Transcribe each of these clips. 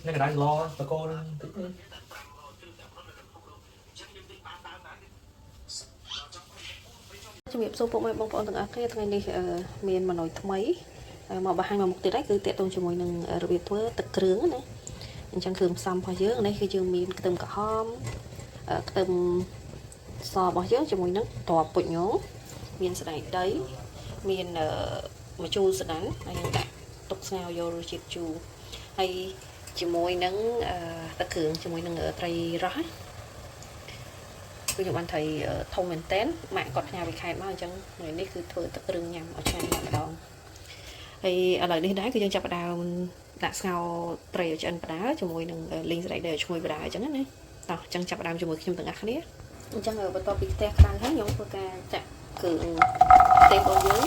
cái đá lo tao cô thích đi ជំរាបសួរពុកម៉ែបងប្អូនទាំងអស់គ្នាថ្ងៃនេះមានម៉ណយថ្មីមកបង្ហាញមកមុខទៀតហើយគឺតាក់ទងជាមួយនឹងរបៀបធ្វើទឹកគ្រឿងណាអញ្ចឹងគ្រឿងផ្សំរបស់យើងនេះគឺយើងមានខ្ទឹមក្រហមខ្ទឹមសរបស់យើងជាមួយនឹងត្រប់ពុចញងមានសណ្តែកដីមានម្ជូរស្ដាំហើយយើងដាក់ទុកស្ងោរយករសជាតិជូរហើយជាមួយនឹងទឹកគ្រឿងជាមួយនឹងត្រីរ៉ស់គឺខ្ញុំបានត្រីធំមែនតែនម៉ាក់គាត់ផ្ញើពីខេត្តមកអញ្ចឹងថ្ងៃនេះគឺធ្វើទឹកគ្រឿងញ៉ាំឲ្យឆ្ងាញ់ម្ដងហើយឥឡូវនេះដែរគឺយើងចាប់ផ្ដើមដាក់ស្ងោរត្រីឲ្យឆ្អិនផ្ដើជាមួយនឹងលីងសណ្តែកដីឲ្យឈ្ងុយផ្ដើអញ្ចឹងណាតោះអញ្ចឹងចាប់ផ្ដើមជាមួយខ្ញុំទាំងអស់គ្នាអញ្ចឹងបន្ទាប់ពីខ្ទះខ្លាំងហើយខ្ញុំធ្វើការចាក់គ្រឿងទេរបស់យើង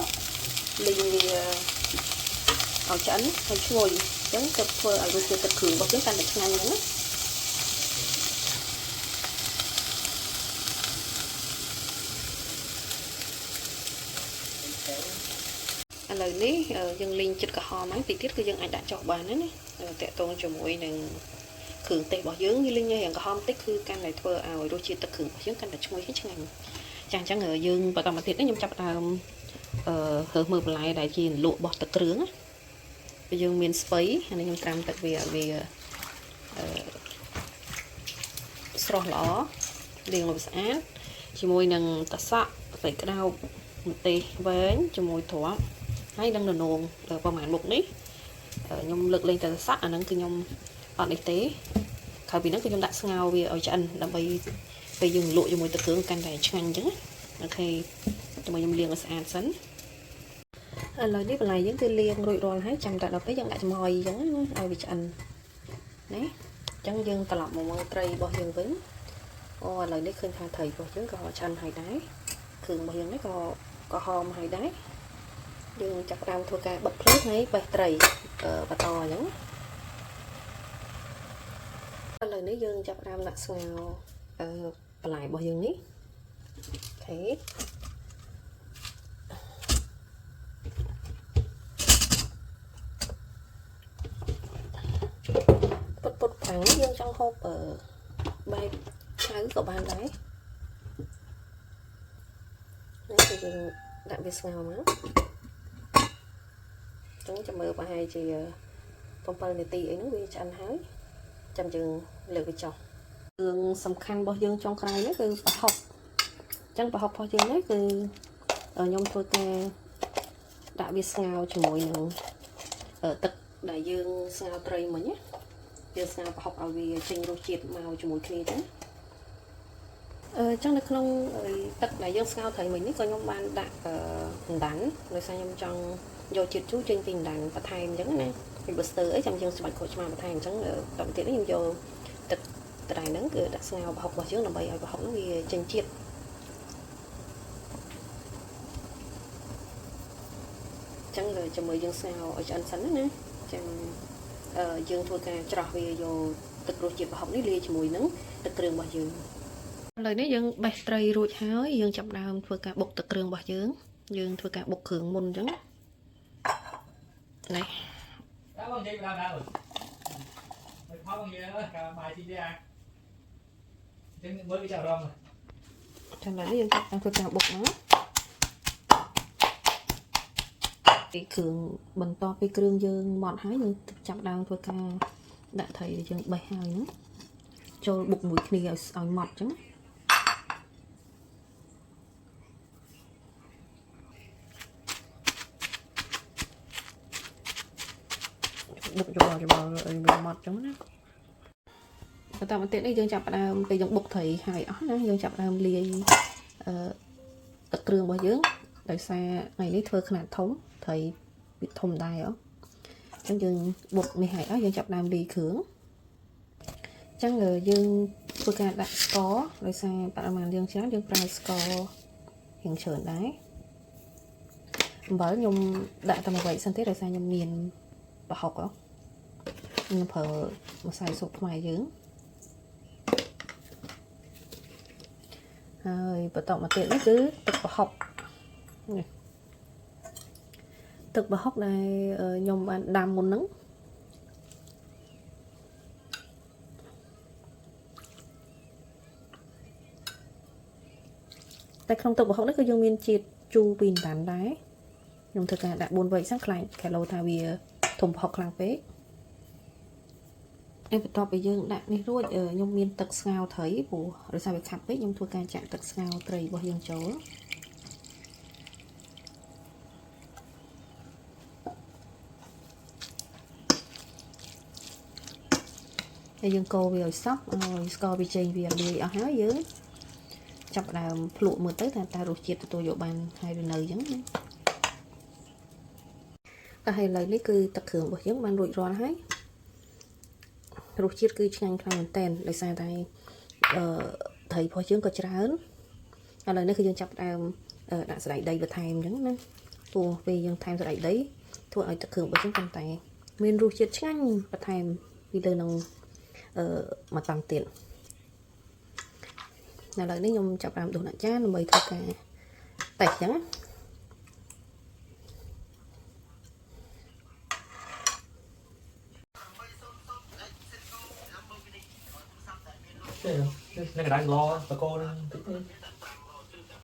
លីងវាឲ្យឆ្អិនហើយឈ្ងុយអញ្ចឹងទៅធ្វើឲ្យរសជាតិទឹកគ្រឿងរបស់យើងកាន់តែឆ្ងាញ់ហ្នឹងណាឥឡូវនេះយើងលីងចិត្តក្រហមហើយតិចទៀតគឺយើងអាចដាក់ចុះបានណាតាក់ទងជាមួយនឹងគ្រឿងទេសរបស់យើងលីងឲ្យរាងក្រហមតិចគឺកាន់តែធ្វើឲ្យរសជាតិទឹកគ្រឿងរបស់យើងកាន់តែឈ្ងុយឆ្ងាញ់ចាអញ្ចឹងយើងបន្តមកទៀតនេះខ្ញុំចាប់ដើមរើសមើលបន្លែដែលជាលក់របស់ទឹកគ្រឿងណាយើងមានស្ពៃហើយខ្ញុំត្រាំទឹកវាឲ្យវាស្រស់ល្អលាងឲ្យស្អាតជាមួយនឹងតសក់ស្ពៃក្តោបម្ទេសវែងជាមួយត្រប់ហើយនឹងននងប្រហែលមុខនេះខ្ញុំលើកលែងតែសក់អាហ្នឹងគឺខ្ញុំអត់នេះទេក្រៅពីហ្នឹងគឺខ្ញុំដាក់ស្ងោរវាឲ្យឆ្អិនដើម្បីពេលយើងលក់ជាមួយទឹកគ្រឿងកាន់តែឆ្ងាញ់អញ្ចឹងអូខេជាមួយខ្ញុំលាងឲ្យស្អាតសិនឥឡូវនេះបន្លែយើងគឺលាងរួចរាល់ហើយចាំតែដល់ពេលយើងដាក់ចំហុយអញ្ចឹងណាឲ្យវាឆ្អិនណាអញ្ចឹងយើងត្រឡប់មកមើលត្រីរបស់យើងវិញអូឥឡូវនេះឃើញថាត្រីរបស់យើងក៏ឆ្អិនហើយដែរគ្រឿងរបស់យើងនេះក៏ហមហើយដែរយើងចាប់ផ្ដើមធ្វើការបិទភ្លើងហើយបេះត្រីបន្តអញ្ចឹងឥឡូវនេះយើងចាប់ផ្ដើមដាក់ស្ងោរបន្លែរបស់យើងនេះអូខេពុតខាងនេះយើងចង់ហូបបែបឆៅក៏បានដែរនេះគឺយើងដាក់វាស្ងោរមកចឹងចាំមើលប្រហែលជា7នាទីអីហ្នឹងវាឆ្អិនហើយចាំយើងលើកវាចុះគ្រឿងសំខាន់របស់យើងចុងក្រោយនេះគឺប្រហុកអញ្ចឹងប្រហុករបស់យើងនេះគឺខ្ញុំធ្វើការដាក់វាស្ងោរជាមួយនឹងទឹកដែលយើងស្ងោរត្រីមិញណាយើងស្ងោរប្រហុកឲ្យវាចេញរសជាតិមកជាមួយគ្នាចឹងចឹងនៅក្នុងទឹកដែលយើងស្ងោរត្រីមិញនេះក៏ខ្ញុំបានដាក់អណ្ដាន់ដោយសារខ្ញុំចង់យកជាតិជូរចេញពីអណ្ដាន់បន្ថែមអញ្ចឹងណាពីបើស្ទើអីចាំយើងស្បាច់ក្រូចឆ្មាបន្ថែមអញ្ចឹងតទៅទៀតនេះខ្ញុំយកទឹកត្រៃហ្នឹងគឺដាក់ស្ងោរប្រហុករបស់យើងដើម្បីឲ្យប្រហុកហ្នឹងវាចេញជាតិអញ្ចឹងជាមួយយើងស្ងោរឲ្យឆ្អិនសិនណាចាំយើងធ្វើការច្រោះវាយកទឹករសជាតិប្រហុកនេះលាយជាមួយនឹងទឹកគ្រឿងរបស់យើងឥឡូវនេះយើងបេះត្រីរួចហើយយើងចាប់ដើមធ្វើការបុកទឹកគ្រឿងរបស់យើងធ្វើការបុកគ្រឿងមុនអញ្ចឹងនេះđó con chị làm đâu mày khó con gì đó cả bài chị ra chứ mới cái chào rong rồi ចាំឡើយយើងចាប់ធ្វើការបុកមកពីគ្រឿងបន្តពីគ្រឿងយើងម៉ត់ហើយយើងចាប់ដើមធ្វើការដាក់ត្រីយើងបេះហើយហ្នឹងចូលបុកមួយគ្នាឲ្យម៉ត់អញ្ចឹងបុកច្បល់ឲ្យវាម៉ត់អញ្ចឹងណាបន្តមកទៀតនេះយើងចាប់ផ្ដើមពេលយើងបុកត្រីហើយអស់ណាយើងចាប់ផ្ដើមលាយទឹកគ្រឿងរបស់យើងដោយសារថ្ងៃនេះធ្វើខ្នាតធំត្រីវាធំដែរអញ្ចឹងយើងបុកនេះហើយអស់យើងចាប់ផ្ដើមលាយគ្រឿងអញ្ចឹងយើងធ្វើការដាក់ស្ករដោយសារបរិមាណយើងច្រើនយើងប្រើស្កររៀងច្រើនដែរអំបិលខ្ញុំដាក់តែមួយវែកសិនទេដោយសារខ្ញុំមានប្រហុកខ្ញុំប្រើម្សៅស៊ុបខ្មែរយើងហើយបន្តមកទៀតនេះគឺទឹកប្រហុកនេះទឹកប្រហុកដែលខ្ញុំបានដាំមុនហ្នឹង តែក្នុងទឹកប្រហុកនេះគឺយើងមានជាតិជូរពីតាន់ដែរខ្ញុំធ្វើការដាក់4វែកសិនខ្លាញ់គីឡូថាវាធំប្រហុកខ្លាំងពេកហើយបន្ទាប់ពីយើងដាក់នេះរួចខ្ញុំមានទឹកស្ងោរត្រីព្រោះដោយសារវាខាប់ពេកខ្ញុំធ្វើការចាក់ទឹកស្ងោរត្រីរបស់យើងចូលហើយយើងកូរវាឲ្យសព្វឲ្យស្ករវាចេញវាលាយអស់ហើយយើងចាប់ផ្ដើមភ្លក់មើលទៅថារសជាតិទទួលយកបានហើយឬនៅអញ្ចឹងណាតែហើយឥឡូវនេះគឺទឹកគ្រឿងរបស់យើងបានរួចរាល់ហើយរសជាតិគឺឆ្ងាញ់ខ្លាំងមែនតើដោយសារតែត្រីរបស់យើងក៏ច្រើនឥឡូវនេះគឺយើងចាប់ផ្ដើមដាក់សណ្តែកដីបន្ថែមអញ្ចឹងណាព្រោះពេលយើងថែមសណ្តែកដីធ្វើឲ្យទឹកគ្រឿងរបស់យើងកាន់តែមានរសជាតិឆ្ងាញ់បន្ថែមពីលើនឹងមកតាំងទៀតឥឡូវនេះខ្ញុំចាប់ផ្ដើមដួសដាក់ចានដើម្បីធ្វើការតេស្តអញ្ចឹងនៅកណ្ដាលឡបកគោនឹង